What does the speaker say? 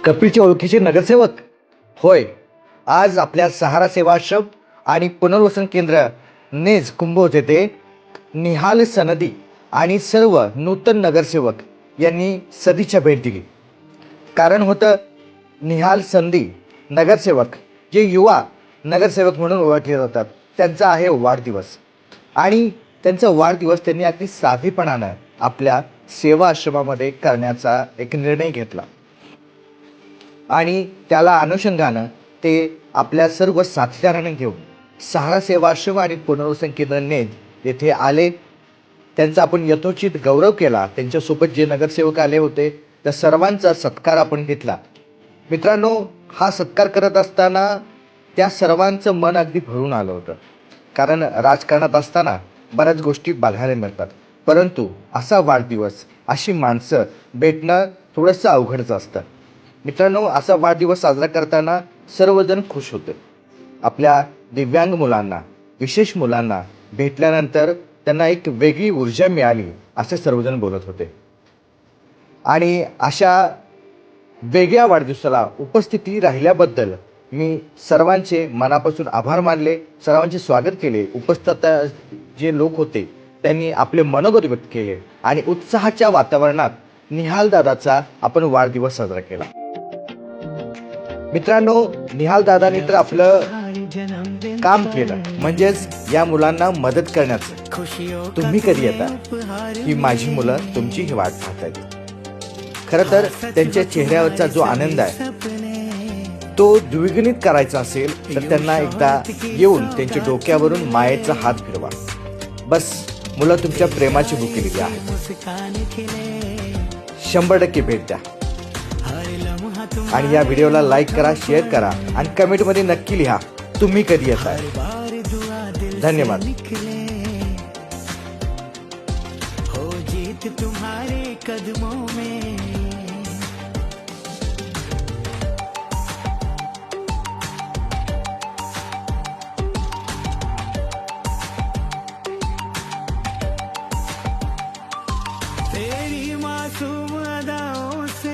कपिलचे ओळखीचे नगरसेवक होय. आज आपल्या सहारा सेवाश्रम आणि पुनर्वसन केंद्र नेज कुंभोज येथे निहाल सनदी आणि सर्व नूतन नगरसेवक यांनी सदिच्छा भेट दिली. कारण होतं निहाल संधी नगरसेवक जे युवा नगरसेवक म्हणून ओळखले जातात त्यांचा आहे वाढदिवस. आणि त्यांचा वाढदिवस त्यांनी अगदी साधेपणानं आपल्या सेवा आश्रमामध्ये करण्याचा एक निर्णय घेतला आणि त्याला अनुषंगानं ते आपल्या सर्व साथीदारांना घेऊन सहारा सेवा आश्रम आणि पुनर्वसन केंद्र नेज येथे आले. त्यांचा आपण यथोचित गौरव केला. त्यांच्यासोबत जे नगरसेवक आले होते त्या सर्वांचा सत्कार आपण घेतला. मित्रांनो, हा सत्कार करत असताना त्या सर्वांचं मन अगदी भरून आलं होतं. कारण राजकारणात असताना बऱ्याच गोष्टी बघायला मिळतात, परंतु असा वाढदिवस, अशी माणसं भेटणं थोडंसं अवघडच असतं. मित्रांनो, असा वाढदिवस साजरा करताना सर्वजण खुश होते. आपल्या दिव्यांग मुलांना, विशेष मुलांना भेटल्यानंतर त्यांना एक वेगळी ऊर्जा मिळाली असे सर्वजण बोलत होते. आणि अशा वेगळ्या वाढदिवसाला उपस्थिती राहिल्याबद्दल मी सर्वांचे मनापासून आभार मानले, सर्वांचे स्वागत केले. उपस्थित जे लोक होते त्यांनी आपले मनोगत व्यक्त केले आणि उत्साहाच्या वातावरणात निहाल दादाचा आपण वाढदिवस साजरा केला. मित्रांनो, निहाल दादांनी तर आपलं काम केलं, म्हणजेच या मुलांना मदत करण्याचं. तुम्ही कधी येता, ही माझी मुलं तुमची ही वाट पाहतायत. खरं तर त्यांच्या चेहऱ्यावरचा जो आनंद आहे तो द्विगुणित करायचा असेल तर त्यांना एकदा येऊन त्यांच्या डोक्यावरून मायेचा हात फिरवा. बस, मुलं तुमच्या प्रेमाची भुकेलेली आहेत. 100% भेट द्या. आणि या व्हिडिओला लाईक करा, शेअर करा आणि कमेंटमध्ये नक्की लिहा तुम्ही कधी येताय. धन्यवाद. हो जीत तुम्हारे कदमों में.